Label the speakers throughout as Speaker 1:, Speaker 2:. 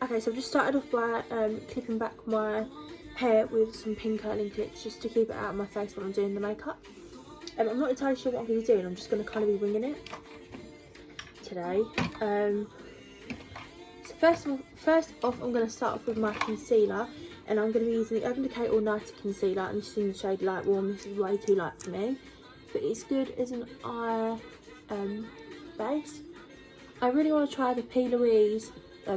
Speaker 1: Okay, so I've just started off by clipping back my hair with some pin curling clips just to keep it out of my face when I'm doing the makeup. I'm not entirely sure what I'm going to be doing. I'm just going to kind of be winging it today. So first off, I'm going to start off with my concealer, and I'm going to be using the Urban Decay All Nighter Concealer, and this is in the shade Light Warm. This is way too light for me, but it's good as an eye base. I really want to try the P. Louise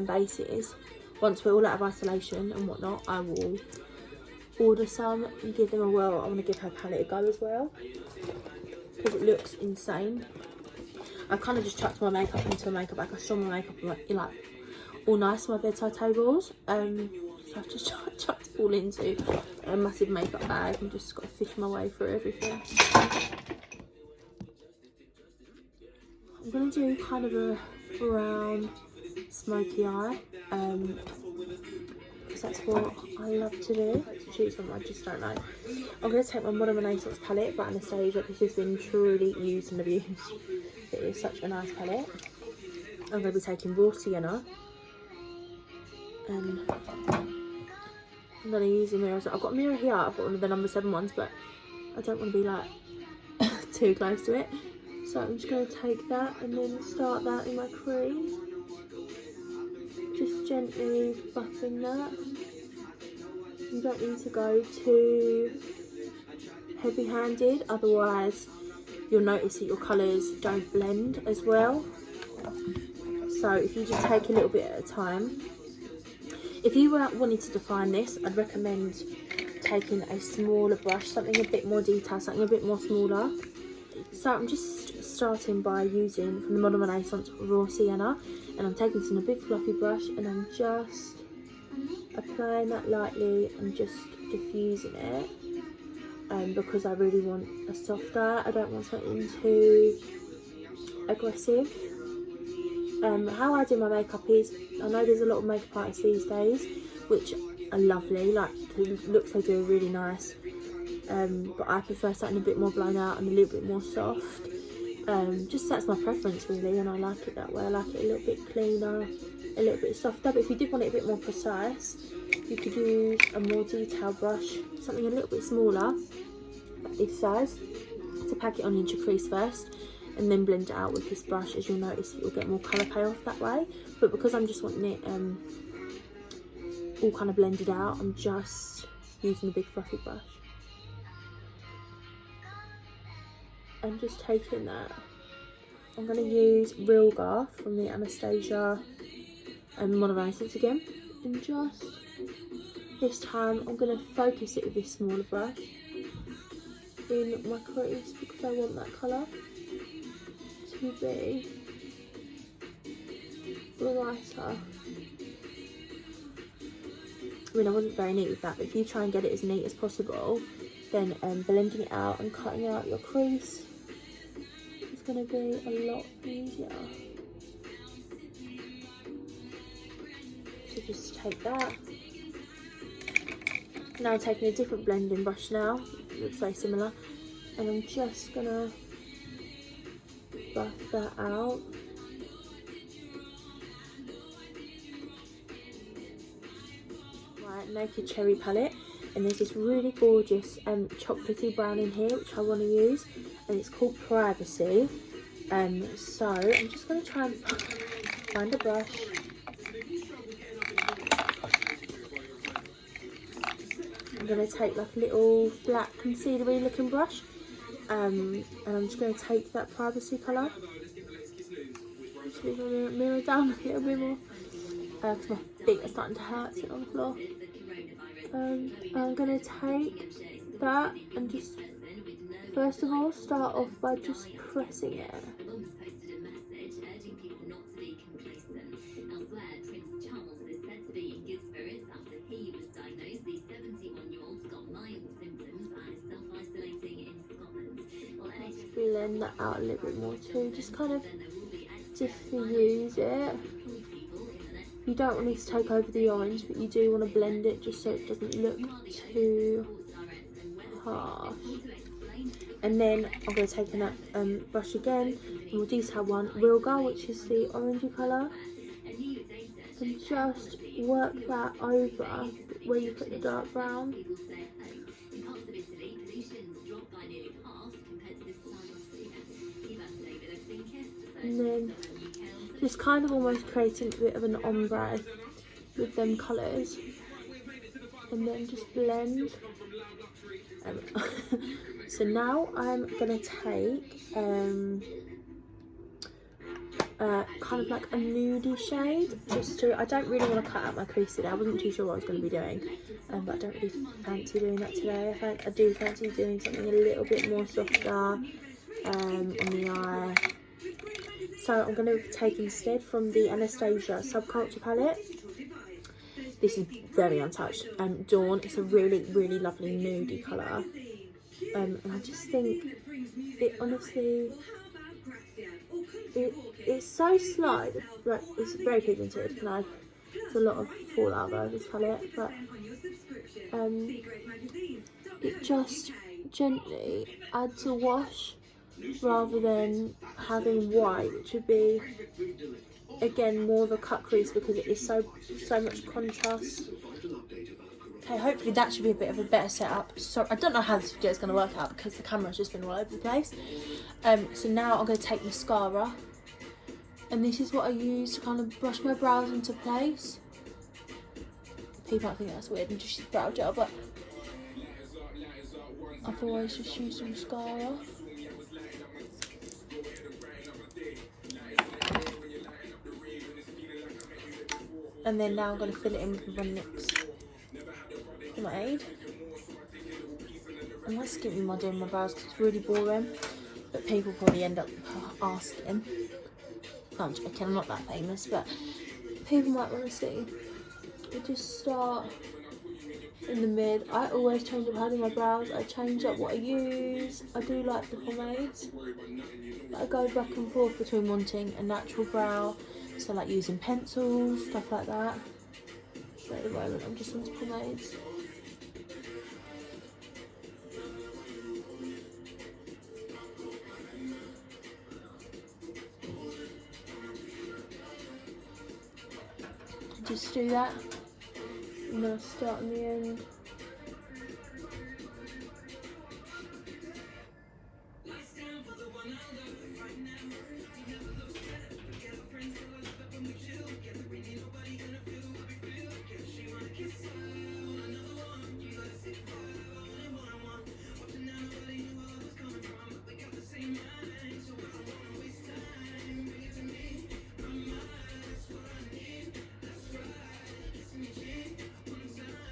Speaker 1: bases. Once we're all out of isolation and whatnot, I will order some and give them a whirl. I want to give her palette a go as well because it looks insane. I kind of just chucked my makeup into a makeup bag. I saw my makeup in like all nice on my bedside tables. So I've just chucked it all into a massive makeup bag and just got to fish my way through everything. I'm going to do kind of a brown smoky eye, because that's what I love to do. To choose from, I just don't know. I'm going to take my Modern Renaissance palette by Anastasia. This has been truly used and abused. It is such a nice palette. I'm going to be taking Raw Sienna, and I'm going to use the mirrors. I've got a mirror here. I've got one of the number 7 ones, but I don't want to be like too close to it. So I'm just going to take that and then start that in my crease. Just gently buffing that. You don't need to go too heavy-handed, otherwise you'll notice that your colours don't blend as well. So if you just take a little bit at a time. If you wanted to define this, I'd recommend taking a smaller brush, something a bit more detailed, something a bit more smaller. So I'm just starting by using from the Modern Renaissance Raw Sienna, and I'm taking this in a big fluffy brush and I'm just applying that lightly and just diffusing it, because I really want a softer, I don't want something too aggressive. How I do my makeup is, I know there's a lot of makeup artists these days which are lovely, like the looks they do are really nice, but I prefer something a bit more blown out and a little bit more soft. Just that's my preference really, and I like it that way. I like it a little bit cleaner, a little bit softer, but if you did want it a bit more precise, you could use a more detailed brush, something a little bit smaller, like this size, to pack it on into your crease first, and then blend it out with this brush. As you'll notice, you'll get more colour payoff that way, but because I'm just wanting it all kind of blended out, I'm just using a big fluffy brush. And just taking that, I'm going to use Real Gar from the Anastasia Modern Renaissance again, and just this time I'm going to focus it with this smaller brush in my crease because I want that colour to be brighter. I mean, I wasn't very neat with that, but if you try and get it as neat as possible, then blending it out and cutting out your crease is going to be a lot easier. So just take that. Now I'm taking a different blending brush now, it looks very similar, and I'm just going to buff that out. My Naked Cherry palette, and there's this really gorgeous chocolatey brown in here which I want to use, and it's called Privacy. So I'm just going to try and find a brush. I'm going to take like a little flat concealer-y looking brush, and I'm just going to take that Privacy colour. Just move my mirror down a little bit more because my feet are starting to hurt sitting on the floor. I'm going to take that and just first of all start off by just pressing it. Let's blend that out a little bit more too, just kind of diffuse it. You don't want it to take over the orange, but you do want to blend it just so it doesn't look too harsh. And then I'm going to take that brush again, and we'll detail one, Real Gar, which is the orangey colour. and just work that over where you put the dark brown. And then just kind of almost creating a bit of an ombre with them colours, and then just blend. So now I'm gonna take kind of like a nudie shade, I don't really want to cut out my crease today. I wasn't too sure what I was going to be doing, but I don't really fancy doing that today. I do fancy doing something a little bit more softer on the eye. So I'm going to take instead from the Anastasia Subculture palette. This is very untouched. Dawn. It's a really, really lovely nudie colour. And I just think it honestly, it's so slight, like it's very pigmented, and there's a lot of fallout over this palette, but it just gently adds a wash rather than having white, which would be again more of a cut crease because it is so much contrast. Okay, hopefully that should be a bit of a better setup. So I don't know how this video is going to work out because the camera's just been all over the place. So now I'm going to take mascara, and this is what I use to kind of brush my brows into place. People might think that's weird and just use brow gel, but I've always just used mascara. And then now I'm going to fill it in with my NYX pomade. I'm not skipping my doing my brows because it's really boring, but people probably end up asking. No, I'm joking, I'm not that famous, but people might want to see. I just start in the mid. I always change up how I do my brows. I change up what I use. I do like the pomades. I go back and forth between wanting a natural brow, so like using pencils, stuff like that. But at the moment I'm just into pomades. Just do that, and then I start on the end.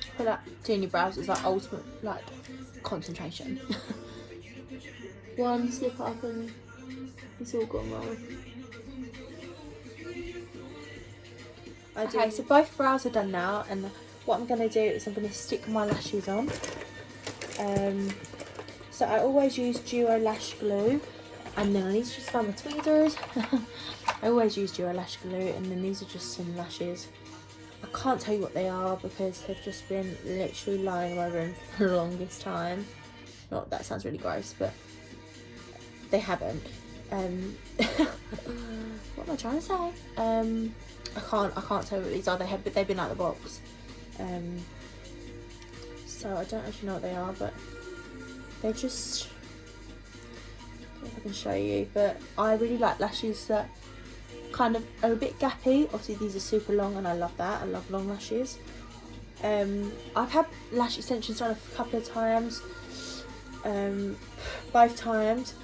Speaker 1: I feel like doing your brows is like ultimate like concentration. One slip up and it's all gone wrong. Okay, so both brows are done now, and what I'm going to do is I'm going to stick my lashes on. So I always use Duo Lash Glue, and then I need to just find my tweezers. I always use Duo Lash Glue, and then these are just some lashes. I can't tell you what they are because they've just been literally lying in my room for the longest time. Not that sounds really gross, but they haven't. What am I trying to say? I can't tell you what these are. They've been out of the box. So I don't actually know what they are, but they're just, I don't know if I can show you, but I really like lashes that kind of are a bit gappy. Obviously these are super long and I love that. I love long lashes. I've had lash extensions done a couple of times. Both times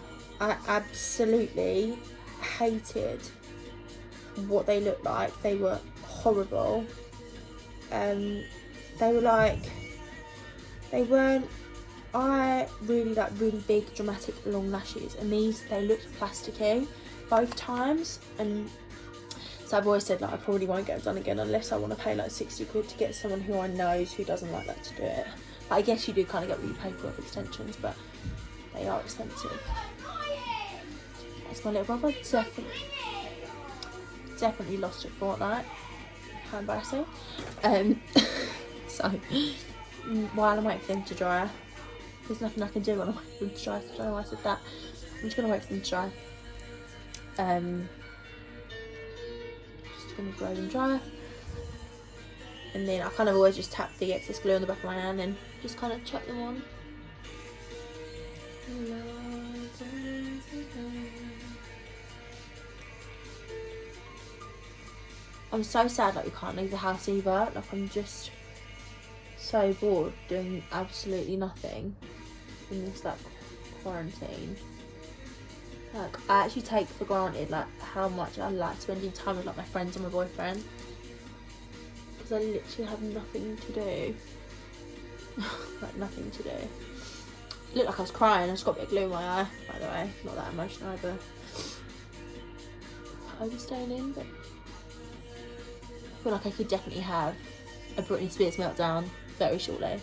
Speaker 1: I absolutely hated what they looked like. They were horrible. I really like really big dramatic long lashes, and they looked plasticky both times, and so I've always said like I probably won't get it done again unless I want to pay like 60 quid to get someone who I know who doesn't like that to do it. But I guess you do kind of get what you pay for with extensions, but they are expensive. It's my little brother, definitely lost at Fortnite. How embarrassing. So while I'm waiting for them to dry, there's nothing I can do when I'm waiting for them to dry, so I don't know why I said that. I'm just going to wait for them to dry. Just going to blow them dry. And then I kind of always just tap the excess glue on the back of my hand and just kind of chuck them on. I'm so sad like we can't leave the house either. Like I'm just so bored doing absolutely nothing in this like quarantine. Like I actually take for granted like how much I like spending time with like my friends and my boyfriend, because I literally have nothing to do. Like nothing to do. Looked like I was crying. I just got a bit of glue in my eye, by the way. Not that emotional either. Overstaining, but I feel like I could definitely have a Britney Spears meltdown very shortly.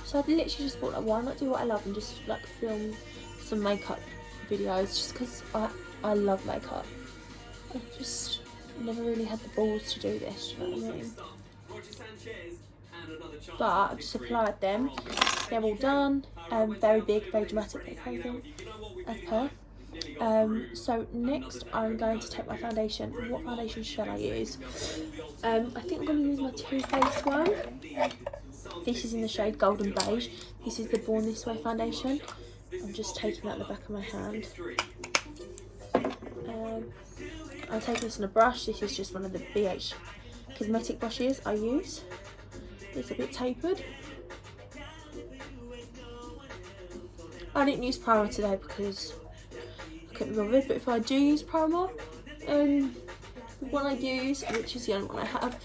Speaker 1: So I literally just thought, like, why not do what I love and just like film some makeup videos, just because I love makeup. I just never really had the balls to do this, you know what I mean? But I just applied them. They're all done. Very big, very dramatic, very crazy, as per. So next I'm going to take my foundation. What foundation shall I use? I think I'm going to use my Too Faced one. This is in the shade Golden Beige. This is the Born This Way foundation. I'm just taking that in the back of my hand. I'll take this in a brush. This is just one of the BH cosmetic brushes I use. It's a bit tapered. I didn't use primer today because I couldn't be bothered, but if I do use primer, the one I use, which is the only one I have,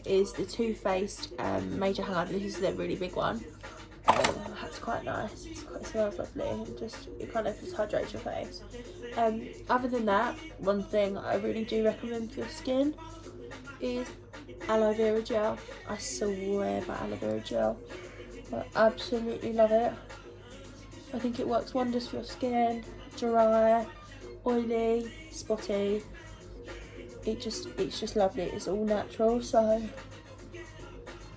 Speaker 1: is the Too Faced Major Hangover. This is the really big one. That's quite nice. It smells lovely, and it kind of just hydrates your face. Other than that, one thing I really do recommend for your skin is aloe vera gel. I swear by aloe vera gel. I absolutely love it. I think it works wonders for your skin. Dry, oily, spotty. It's just lovely. It's all natural, so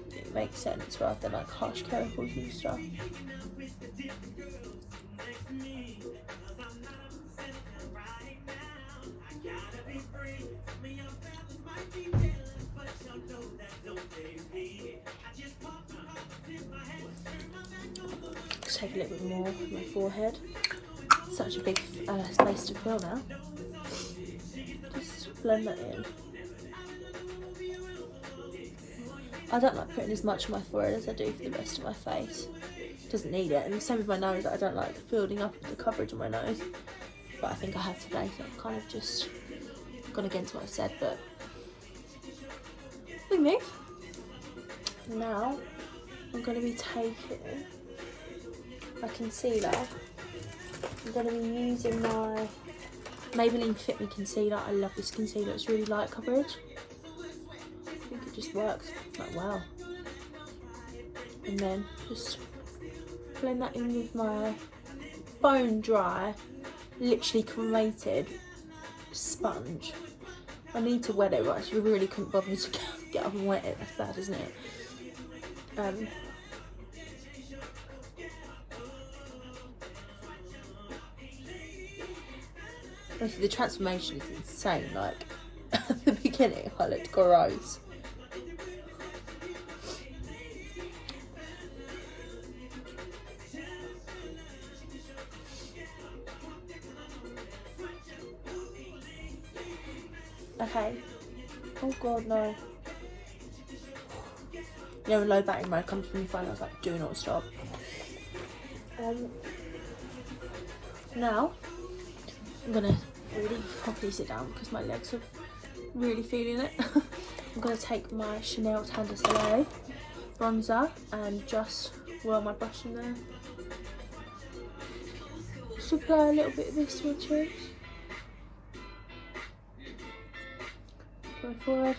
Speaker 1: it makes sense rather than like harsh chemicals and stuff. Let's take a little bit more of my forehead. Such a big space to fill now. Just blend that in. I don't like putting as much on my forehead as I do for the rest of my face. Doesn't need it. And the same with my nose. I don't like building up the coverage on my nose, but I think I have today, so I've kind of just gone against what I've said. But we move. Now I'm going to be taking my concealer. I'm going to be using my Maybelline Fit Me concealer. I love this concealer. It's really light coverage. I think it just works like wow. And then just blend that in with my bone dry, literally cremated sponge. I need to wet it, but I actually really couldn't bother to get up and wet it. That's bad, isn't it? The transformation is insane. Like at the beginning, I looked gross. Okay. Oh god, no. You know, low battery mode comes from your phone. I was like, do not stop. Now I'm gonna really properly sit down because my legs are really feeling it. I'm gonna take my Chanel Tan de Soleil bronzer and just whirl my brush in there. Just apply a little bit of this to my cheeks. Go forward.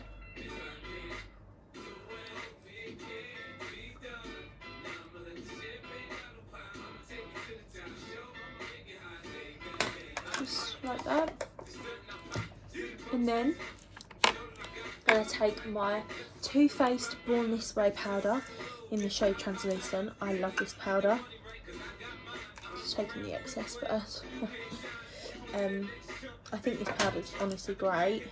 Speaker 1: Just like that. And then I'm going to take my Too Faced Born This Way powder in the shade Translucent. I love this powder. just taking the excess first. I think this powder's honestly great.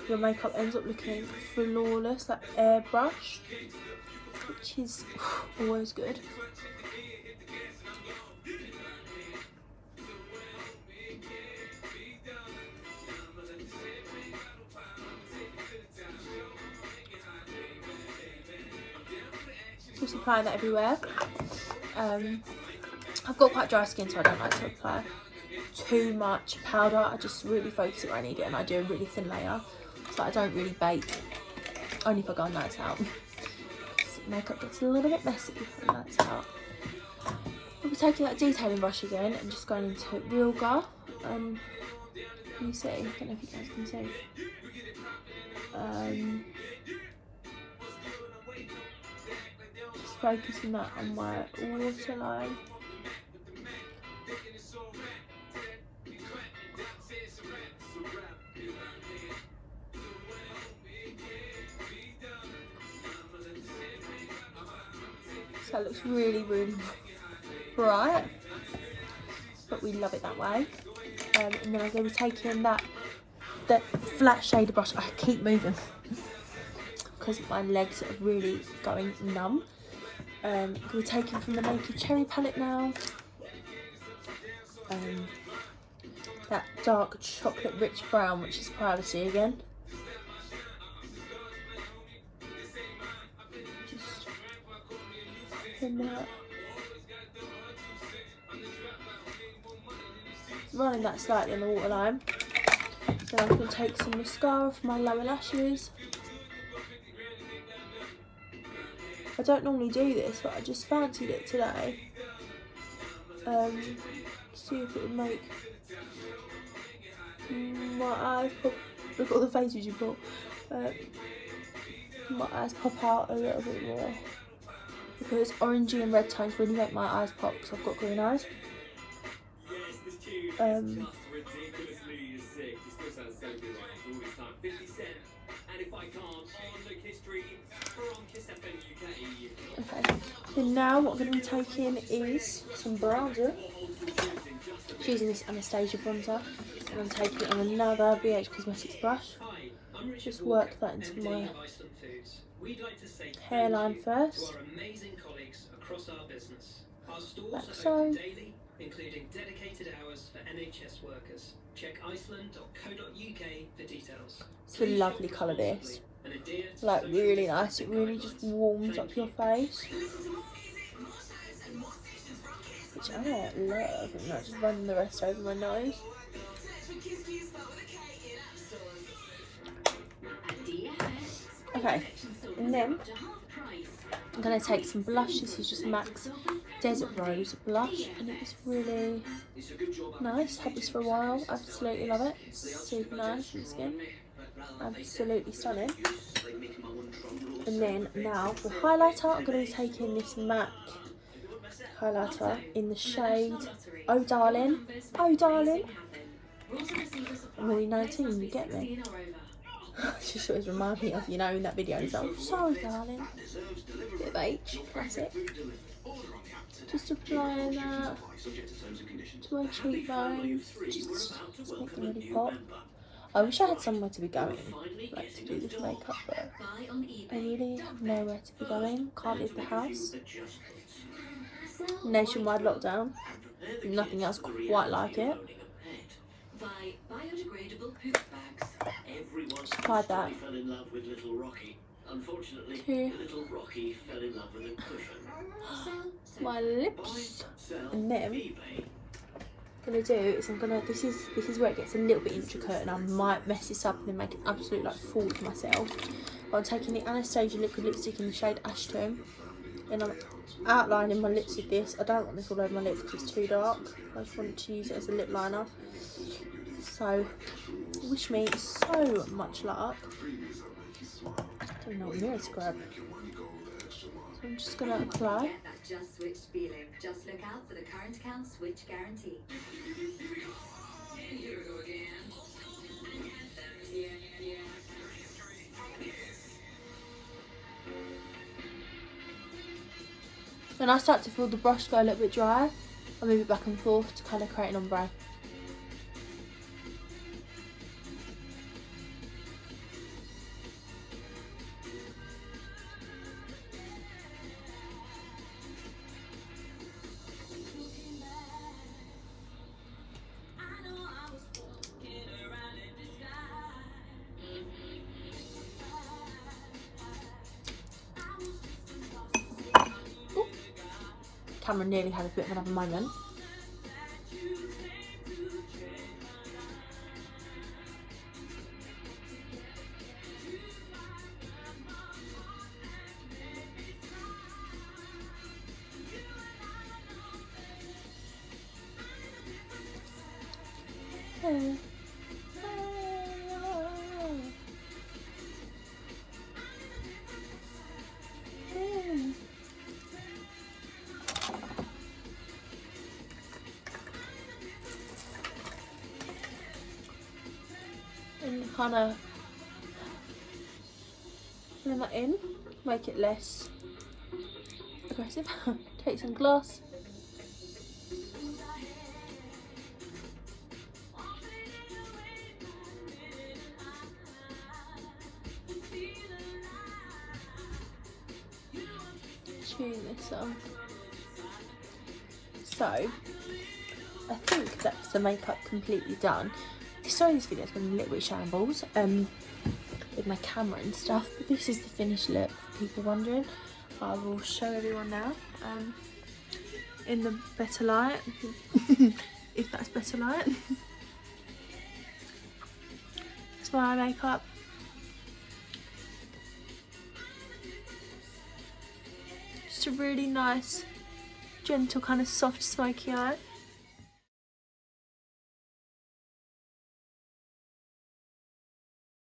Speaker 1: Your makeup ends up looking flawless, that airbrush, which is always good. Just applying that everywhere. I've got quite dry skin, so I don't like to apply too much powder. I just really focus it where I need it, and I do a really thin layer, so I don't really bake, only if I go on nights out. Makeup gets a little bit messy on nights out. I'll be taking that detailing brush again and just going into real gar. Can you see? I don't know if you guys can see. Just focusing that on my waterline. So it looks really, really bright, but we love it that way. And then I'm going to be taking that flat shader brush. I keep moving because my legs are really going numb. We're taking from the Naked Cherry palette now. That dark chocolate rich brown, which is Privacy again. Running that slightly on the waterline. Then I'm going to take some mascara for my lower lashes. I don't normally do this, but I just fancied it today. See if it would make my eyes pop. Look at all the faces you put. My eyes pop out a little bit more, because orangey and red tones really make my eyes pop because I've got green eyes. Okay, then now what I'm going to be taking is some bronzer. Using this Anastasia bronzer, and I'm taking it on another BH Cosmetics brush. Just work that into my hairline first, like so.
Speaker 2: Including dedicated hours for NHS workers. Check iceland.co.uk for details.
Speaker 1: It's a lovely colour, this. Like really nice. It really just warms up your face, which I love. And I just run the rest over my nose. Okay, and then I'm going to take some blush. This is just MAC's Desert Rose blush, and it's really nice. Had this for a while. Absolutely love it. It's super nice on the skin. Absolutely stunning. And then now for highlighter, I'm going to be taking this MAC highlighter in the shade Oh Darling. Oh Darling. I'm only 19, you get me. She just always reminds me of, you know, in that video, it's like, oh, sorry darling. Bit of H, classic. Just applying that to my cheekbones, just make them really pop. I wish I had somewhere to be going, like to do this makeup, but I really have nowhere to be going. Can't leave the house. Nationwide lockdown. Nothing else quite like it. Just applied that to my lips, and then what I'm gonna do is this is where it gets a little bit intricate, and I might mess this up and then make an absolute like fool of myself. But I'm taking the Anastasia liquid lipstick in the shade Ashtone, and I'm outlining my lips with this. I don't want this all over my lips because it's too dark. I just want to use it as a lip liner. So, wish me so much luck. I don't know what mirror to grab. So I'm just going to apply.
Speaker 3: Just switched feeling. Just look out for the current account switch guarantee. Here we go again.
Speaker 1: When I start to feel the brush go a little bit dry, I move it back and forth to colour create an ombre. Camera nearly had a bit of another moment. And kind of blend that in, make it less aggressive. Take some gloss. Tune this on. So, I think that's the makeup completely done. Sorry, this video's been a little bit shambles with my camera and stuff, but this is the finished look for people wondering. I will show everyone now in the better light, if that's better light. It's my eye makeup. Just a really nice, gentle kind of soft smoky eye.